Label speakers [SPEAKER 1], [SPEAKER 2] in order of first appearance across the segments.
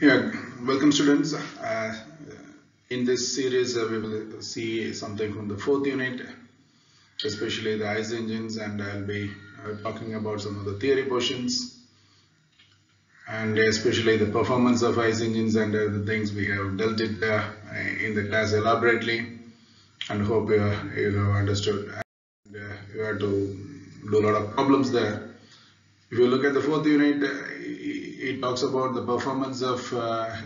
[SPEAKER 1] Yeah, welcome students. In this series, we will see something from the fourth unit, especially the ICE engines, and I'll be talking about some of the theory portions, and especially the performance of ICE engines and the things we have dealt it in the class elaborately, and hope you have understood. And you have to do a lot of problems there. If you look at the fourth unit, it talks about the performance of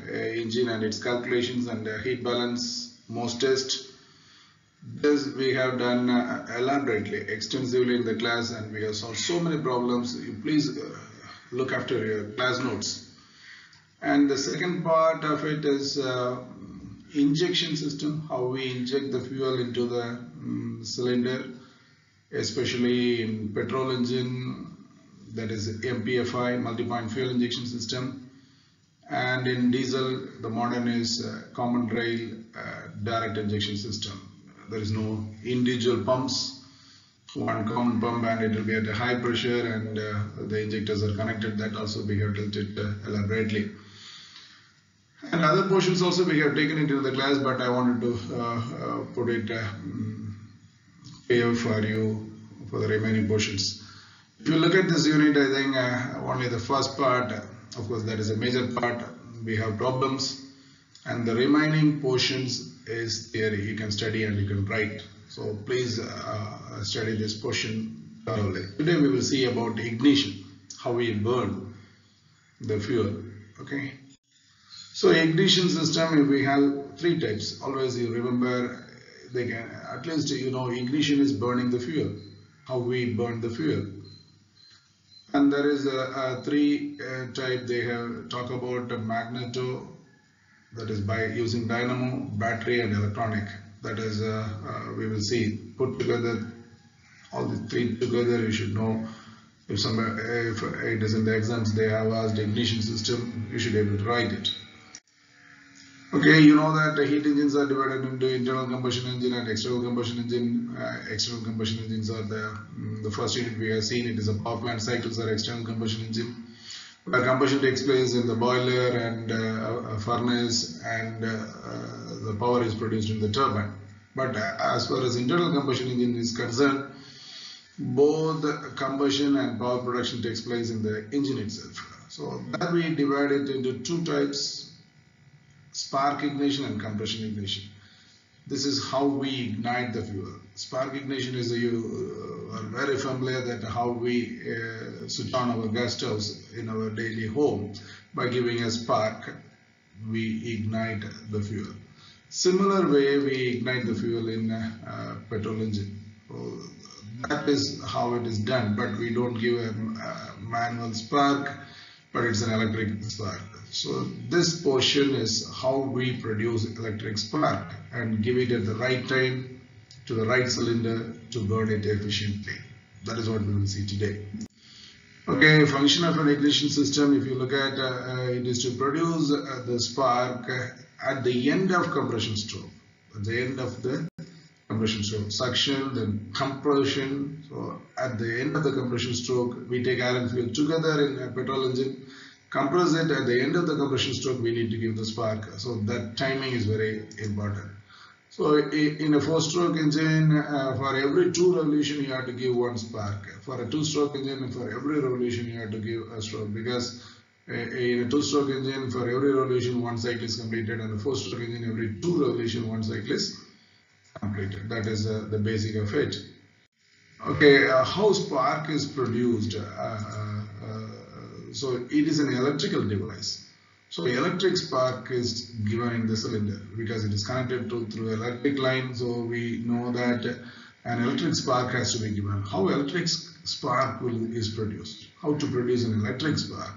[SPEAKER 1] engine and its calculations and heat balance, most test. This we have done elaborately, extensively in the class, and we have solved so many problems. You please look after your class notes. And the second part of it is injection system, how we inject the fuel into the cylinder, especially in petrol engine, that is MPFI, multi-point fuel injection system, and in diesel the modern is common rail direct injection system. There is no individual pumps, one common pump, and it will be at a high pressure, and the injectors are connected. That also we have dealt it elaborately. And other portions also we have taken into the class, but I wanted to put it here for you for the remaining portions. If you look at this unit, I think only the first part, of course that is a major part, we have problems, and the remaining portions is theory. You can study and you can write. So please study this portion thoroughly. Today we will see about ignition, how we burn the fuel. Okay. So ignition system, we have three types. Always you remember, they can, at least you know ignition is burning the fuel, how we burn the fuel. And there is a three type. They have talk about a magneto, that is by using dynamo, battery, and electronic. That is we will see put together all the three together. You should know. If it is in the exams they have asked ignition system, you should be able to write it. Okay, you know that heat engines are divided into internal combustion engine and external combustion engine. External combustion engines are the first unit we have seen. It is a power plant cycles or external combustion engine, where combustion takes place in the boiler and a furnace, and the power is produced in the turbine. But as far as internal combustion engine is concerned, both combustion and power production takes place in the engine itself. So that we divide it into two types: spark ignition and compression ignition. This is how we ignite the fuel. Spark ignition is, you are very familiar that how we switch on our gas stoves in our daily home. By giving a spark, we ignite the fuel. Similar way we ignite the fuel in petrol engine. So that is how it is done, but we don't give a manual spark, but it's an electric spark. So this portion is how we produce electric spark and give it at the right time to the right cylinder to burn it efficiently. That is what we will see today. Okay, function of an ignition system, if you look at it is to produce the spark at the end of compression stroke. At the end of the compression stroke, suction, then compression. So at the end of the compression stroke, we take air and fuel together in a petrol engine, compress it. At the end of the compression stroke, we need to give the spark. So that timing is very important. So in a 4-stroke engine, for every 2 revolution you have to give 1 spark. For a 2-stroke engine, for every revolution you have to give a stroke, because in a 2-stroke engine, for every revolution 1 cycle is completed, and a 4-stroke engine, every 2 revolution 1 cycle is completed. That is the basic of it. Okay, how spark is produced? So it is an electrical device. So electric spark is given in the cylinder because it is connected through electric line. So we know that an electric spark has to be given. How electric spark is produced? How to produce an electric spark?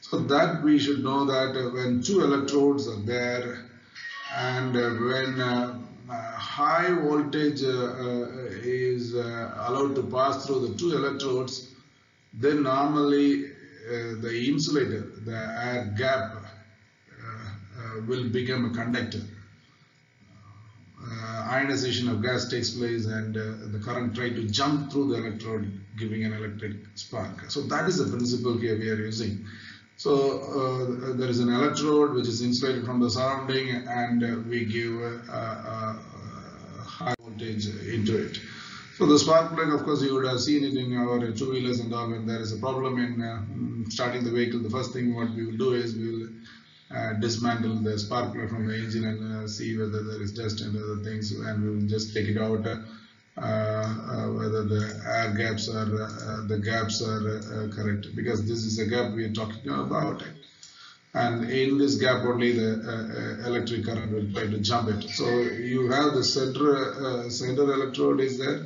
[SPEAKER 1] So that we should know that when 2 electrodes are there, and when high voltage is allowed to pass through the 2 electrodes, then normally the insulator, the air gap, will become a conductor. Ionization of gas takes place, and the current tries to jump through the electrode, giving an electric spark. So that is the principle here we are using. So there is an electrode which is insulated from the surrounding, and we give high voltage into it. So the spark plug, of course, you would have seen it in our two-wheelers and all. When there is a problem in starting the vehicle, the first thing what we will do is we will dismantle the spark plug from the engine and see whether there is dust and other things, and we will just take it out, whether the air gaps are correct, because this is a gap we are talking about, and in this gap only the electric current will try to jump it. So you have the center electrode is there,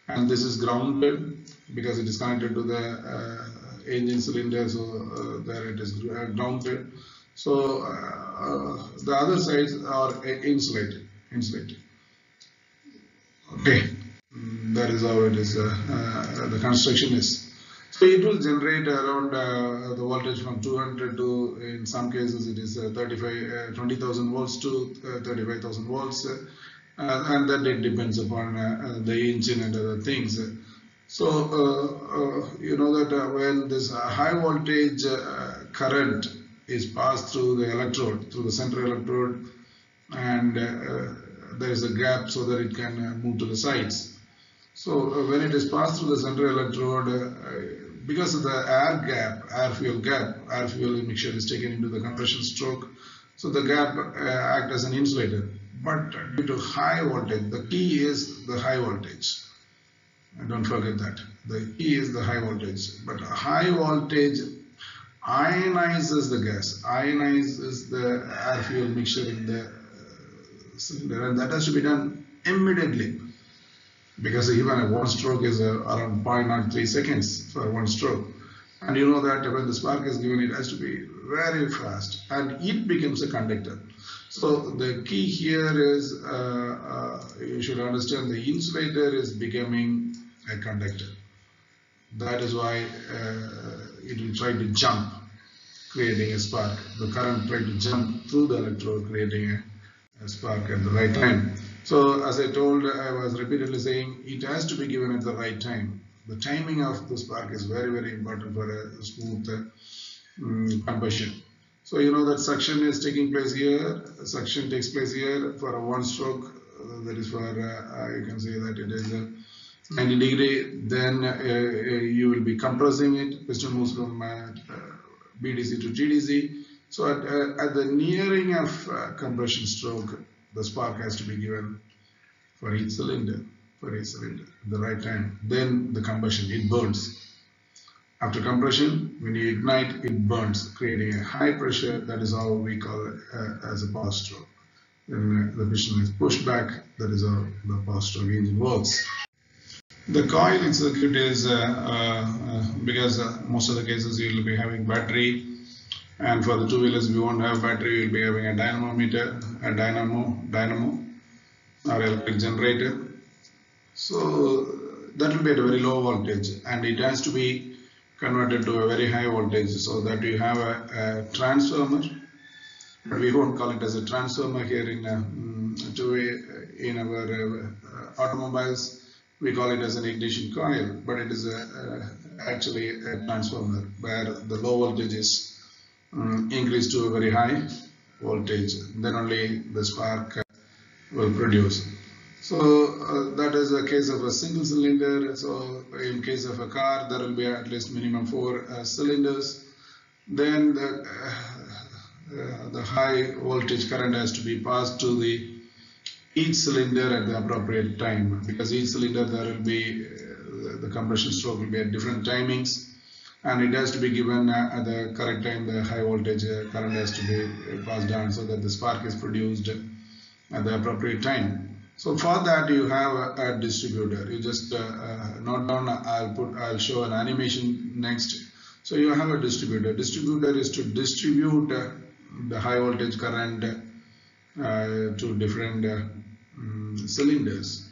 [SPEAKER 1] and this is grounded because it is connected to the engine cylinder, so there it is grounded. So the other sides are insulated. Okay, that is how it is. The construction is. So it will generate around the voltage from 200 to, in some cases it is 20,000 volts to 35,000 volts, and that it depends upon the engine and other things. So you know that when this high voltage current is passed through the electrode, through the central electrode, and there is a gap so that it can move to the sides. So when it is passed through the central electrode, because of the air fuel mixture is taken into the compression stroke, so the gap acts as an insulator. But due to high voltage, the key is the high voltage. And don't forget that. The key is the high voltage. But high voltage ionizes the gas, ionizes the air fuel mixture in the cylinder, and that has to be done immediately, because even a one stroke is around 0.03 seconds for one stroke, and you know that when the spark is given, it has to be very fast, and it becomes a conductor. So the key here is you should understand the insulator is becoming a conductor. That is why it will try to jump, creating a spark. The current try to jump through the electrode, creating a spark at the right time. So as I told, I was repeatedly saying, it has to be given at the right time. The timing of the spark is very, very important for a smooth combustion. So you know that suction is taking place here, suction takes place here for a one stroke, that is for, you can say that it is 90 degree, then you will be compressing it, piston moves from BDC to TDC. So at the nearing of compression stroke, the spark has to be given for each cylinder, at the right time. Then the combustion, it burns. After compression, when you ignite, it burns, creating a high pressure. That is how we call it as a power stroke. Then the piston is pushed back. That is how the power stroke engine works. The coil circuit is because most of the cases you will be having battery, and for the two-wheelers we won't have battery. We will be having a dynamometer, a dynamo or electric generator. So that will be at a very low voltage, and it has to be converted to a very high voltage, so that you have a transformer. But we won't call it as a transformer here in our automobiles. We call it as an ignition coil, but it is actually a transformer where the low voltage is increased to a very high voltage. Then only the spark will produce. So that is a case of a single cylinder. So in case of a car, there will be at least minimum 4 cylinders. Then the high voltage current has to be passed to each cylinder at the appropriate time, because each cylinder there will be the compression stroke will be at different timings, and it has to be given at the correct time. The high voltage current has to be passed down so that the spark is produced at the appropriate time. So for that you have a distributor. You just note down. I'll show an animation next. So you have a distributor. Distributor is to distribute the high voltage current to different cylinders.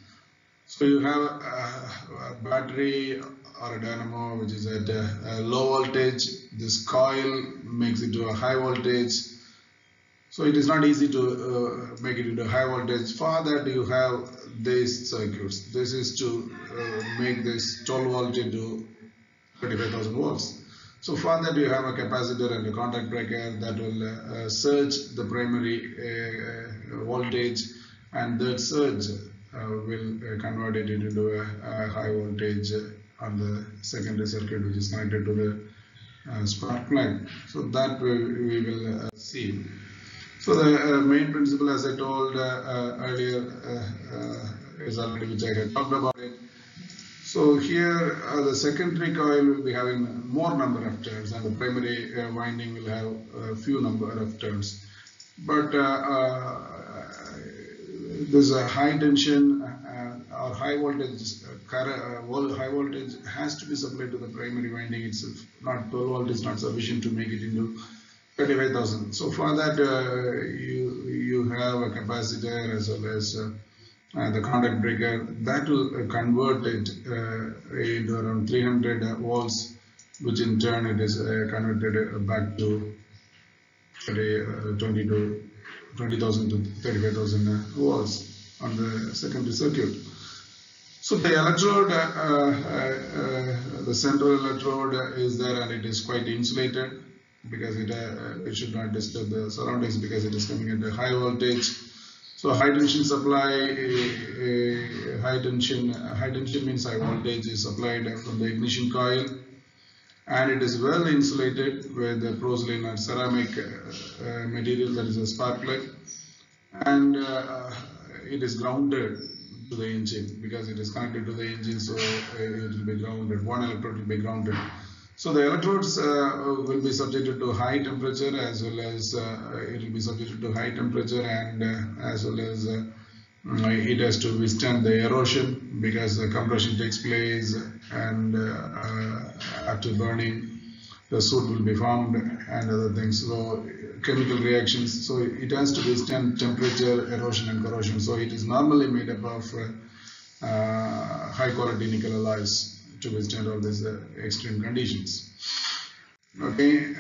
[SPEAKER 1] So you have a battery or a dynamo which is at a low voltage. This coil makes it to a high voltage. So it is not easy to make it into high voltage. For that you have these circuits. This is to make this 12 volt into 25,000 volts. So for that you have a capacitor and a contact breaker that will surge the primary voltage, and that surge will convert it into a high voltage on the secondary circuit, which is connected to the spark plug. So that we will see. So the main principle, as I told earlier, is already, which I had talked about it. So here the secondary coil will be having more number of turns, and the primary winding will have a few number of turns. But there's a high tension or high voltage high voltage has to be supplied to the primary winding itself. Not 12 volt is not sufficient to make it into 35,000. So for that you have a capacitor as well as the contact breaker that will convert it into around 300 volts, which in turn it is converted back to 20,000 to 35,000 volts on the secondary circuit. So the electrode, the central electrode is there, and it is quite insulated because it should not disturb the surroundings because it is coming at a high voltage. So high tension supply, high tension means high voltage is supplied from the ignition coil, and it is well insulated with the porcelain or ceramic material, that is a spark plug, and it is grounded to the engine because it is connected to the engine, so it will be grounded. One electrode will be grounded. So the electrodes will be subjected to high temperature, as well as it will be subjected to high temperature, and as well as it has to withstand the erosion because the compression takes place, and after burning the soot will be formed and other things. So chemical reactions, so it has to withstand temperature, erosion and corrosion. So it is normally made up of high quality nickel alloys to withstand all these extreme conditions. Okay.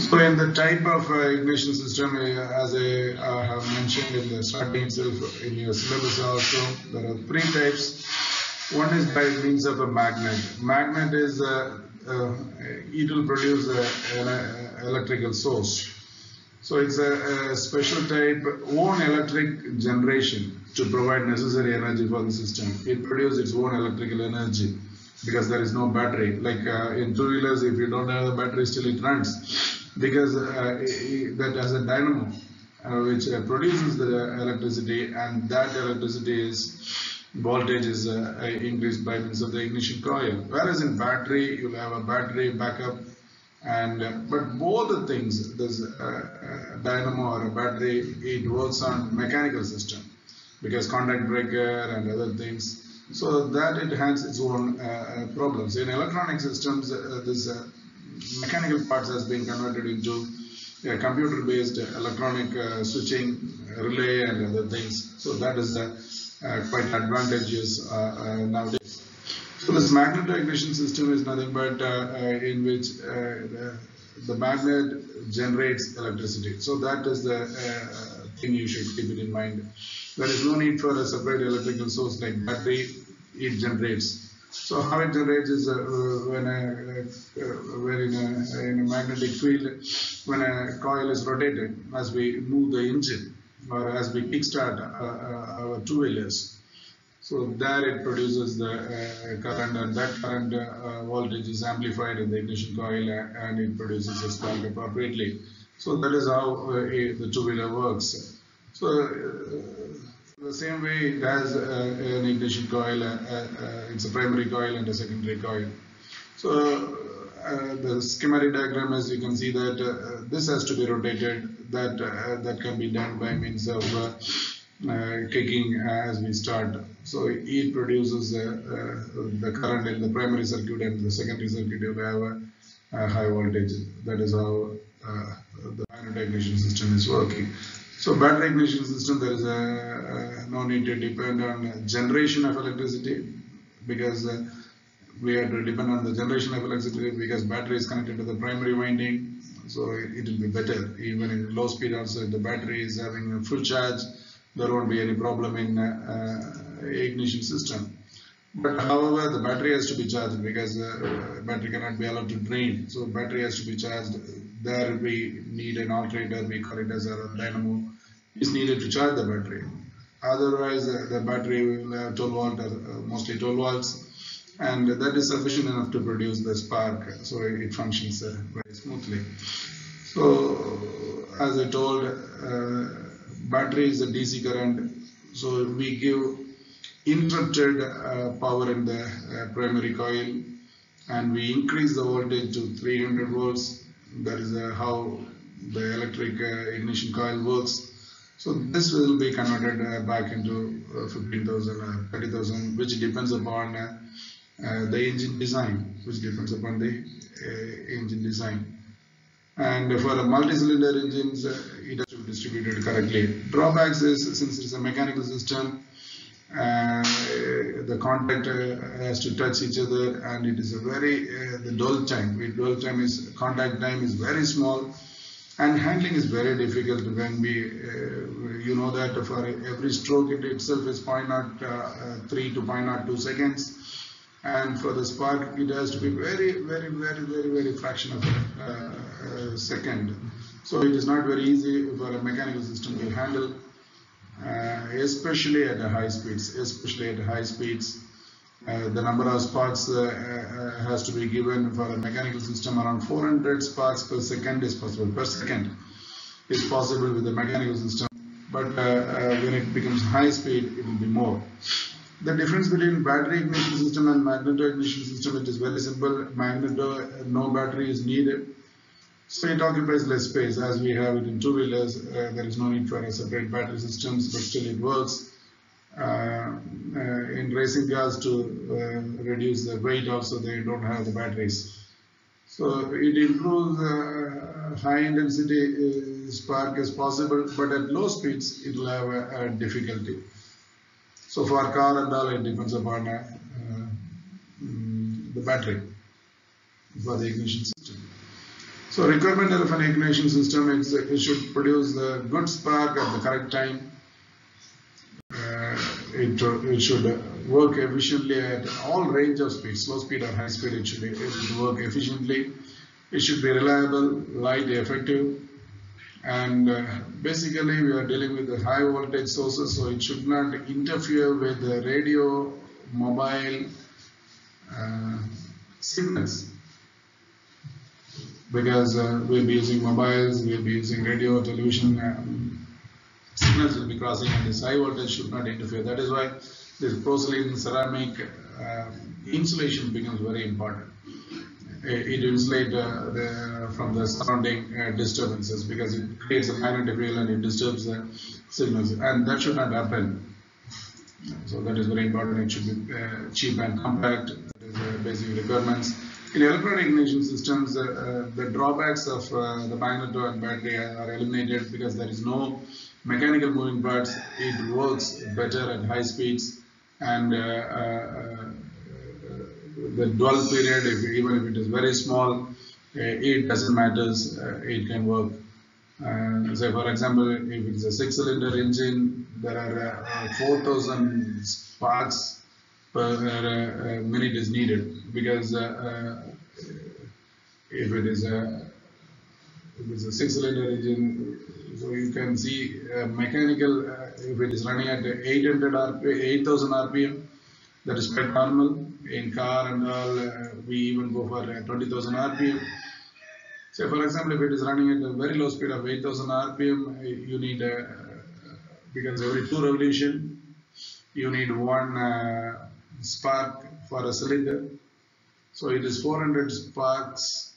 [SPEAKER 1] So in the type of ignition system, as I have mentioned in the starting itself in your syllabus also, there are three types. One is by means of a magnet. Magnet is it will produce an electrical source. So it's a special type own electric generation to provide necessary energy for the system. It produces its own electrical energy because there is no battery. Like in two-wheelers, if you don't have a battery, still it runs because that has a dynamo which produces the electricity, and that electricity is voltage is increased by means of the ignition coil. Whereas in battery, you'll have a battery backup, and but both the things, this dynamo or a battery, it works on mechanical system because contact breaker and other things. So that it has its own problems. In electronic systems, this mechanical parts has been converted into computer-based electronic switching, relay, and other things. So that is quite advantageous nowadays. So this magneto-ignition system is nothing but in which the magnet generates electricity. So that is the thing you should keep it in mind. There is no need for a separate electrical source like battery. It generates. So how it generates is when in a magnetic field, when a coil is rotated, as we move the engine or as we kickstart our two-wheelers. So there it produces the current, and that current voltage is amplified in the ignition coil, and it produces a spark appropriately. So that is how the two-wheeler works. So the same way it has an ignition coil, it's a primary coil and a secondary coil. So the schematic diagram, as you can see that this has to be rotated, that can be done by means of kicking as we start. So it produces the current in the primary circuit, and the secondary circuit will have a high voltage. That is how the magneto ignition system is working. So battery ignition system, there is no need to depend on generation of electricity because we have to depend on the generation of electricity because battery is connected to the primary winding. So it will be better. Even in low speed also, if the battery is having a full charge, there won't be any problem in ignition system. But however, the battery has to be charged because battery cannot be allowed to drain. So battery has to be charged. There we need an alternator, we call it as a dynamo, is needed to charge the battery. Otherwise, the battery will have 12 volt or mostly 12 volts, and that is sufficient enough to produce the spark. So it functions very smoothly. So as I told, battery is a DC current. So we give interrupted power in the primary coil, and we increase the voltage to 300 volts. That is how the electric ignition coil works. So this will be converted back into 15,000 or 30,000, which depends upon the engine design, And for multi-cylinder engines, it has to be distributed correctly. Drawbacks is, since it's a mechanical system, the contact has to touch each other, and it is a very the dwell time. Contact time is very small, and handling is very difficult when we you know that for every stroke it itself is 0.03 to 0.02 seconds, and for the spark it has to be very fraction of a second. So it is not very easy for a mechanical system to handle. Especially at high speeds. The number of sparks has to be given for a mechanical system. Around 400 sparks per second is possible. With the mechanical system, but when it becomes high speed, it will be more. The difference between battery ignition system and magneto ignition system, it is very simple. Magneto, no battery is needed. So it occupies less space. As we have it in two-wheelers, there is no need for a separate battery systems, but still it works. In racing cars, to reduce the weight also, they don't have the batteries. So it improves high intensity spark as possible, but at low speeds it will have a difficulty. So for car and all, it depends upon the battery for the ignition system. So requirement of an ignition system is it should produce the good spark at the correct time. It should work efficiently at all range of speed, slow speed or high speed. It should work efficiently. It should be reliable, light, effective, and basically we are dealing with the high voltage sources, so it should not interfere with the radio, mobile signals, because we'll be using mobiles, we'll be using radio, television. Signals will be crossing, and this high voltage should not interfere. That is why this porcelain ceramic insulation becomes very important. It insulates from the surrounding disturbances, because it creates a magnetic field and it disturbs the signals, and that should not happen. So that is very important. It should be cheap and compact. That is the basic requirements. In electronic ignition systems, the drawbacks of the magneto and battery are eliminated, because there is no mechanical moving parts. It works better at high speeds, and the dwell period, even if it is very small, it doesn't matter. It can work. Say for example, if it is a 6-cylinder engine, there are 4,000 sparks per minute is needed, because if it is a 6-cylinder engine, so you can see mechanical, if it is running at 8,000 RPM, that is quite normal. In car and all, we even go for 20,000 RPM. So for example, if it is running at a very low speed of 8,000 RPM, you need, because every 2 revolution, you need 1 spark for a cylinder. So it is 400 sparks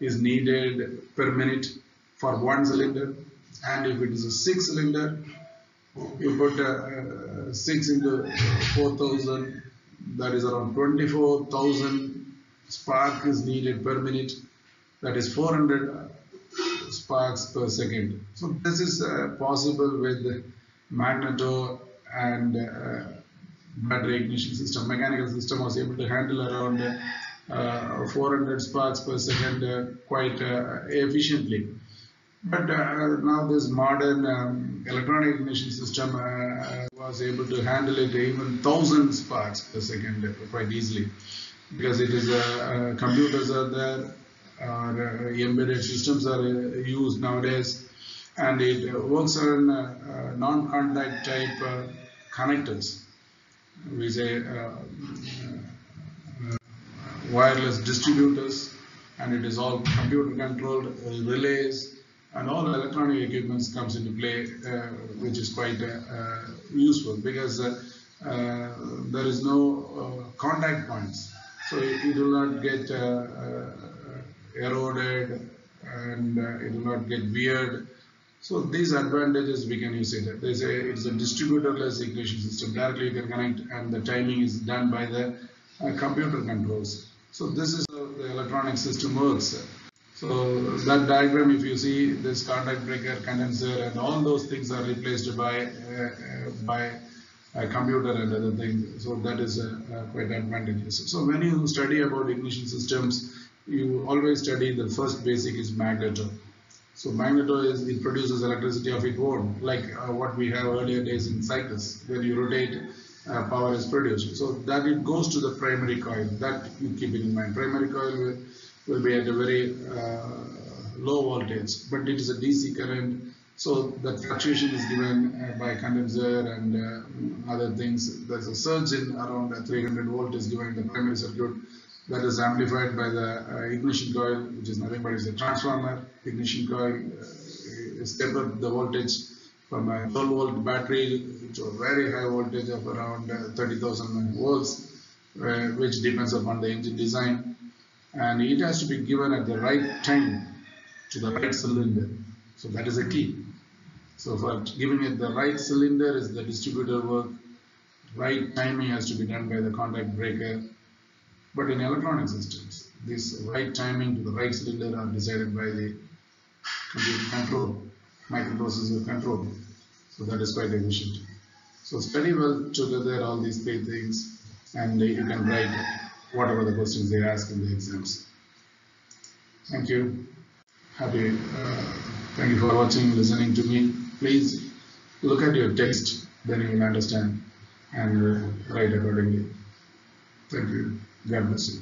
[SPEAKER 1] is needed per minute for 1 cylinder. And if it is a 6-cylinder, you put 6 into 4,000, that is around 24,000 spark is needed per minute. That is 400 sparks per second. So this is possible with magneto and battery ignition system. Mechanical system was able to handle around 400 sparks per second quite efficiently. But now this modern electronic ignition system was able to handle it even 1,000 sparks per second quite easily, because it is computers are there, or embedded systems are used nowadays, and it works on non-contact type connectors. We say wireless distributors, and it is all computer controlled relays, and all electronic equipments comes into play, which is quite useful, because there is no contact points, so it will not get eroded, and it will not get weird. So these advantages we can use it. They say it's a distributorless ignition system. Directly you can connect, and the timing is done by the computer controls. So this is how the electronic system works. So that diagram, if you see, this contact breaker, condenser, and all those things are replaced by a computer and other things. So that is quite advantageous. So when you study about ignition systems, you always study the first basic is magneto. So magneto is, it produces electricity of its own, like what we have earlier days in cycles. When you rotate, power is produced. So that it goes to the primary coil. That you keep it in mind. Primary coil will be at a very low voltage, but it is a DC current. So that fluctuation is given by condenser and other things. There's a surge in around 300 volt is given in the primary circuit. That is amplified by the ignition coil, which is nothing but it's a transformer. Ignition coil step up the voltage from a 12 volt battery to a very high voltage of around 30,000 volts, which depends upon the engine design, and it has to be given at the right time to the right cylinder. So that is a key. So for giving it the right cylinder is the distributor work. Right timing has to be done by the contact breaker. But in electronic systems, this right timing to the right cylinder are decided by the computer control, microprocessor control. So that is quite efficient. So study well together all these 3 things, and you can write whatever the questions they ask in the exams. Thank you. Happy. Thank you for watching, listening to me. Please look at your text, then you will understand and write accordingly. Thank you. God bless you.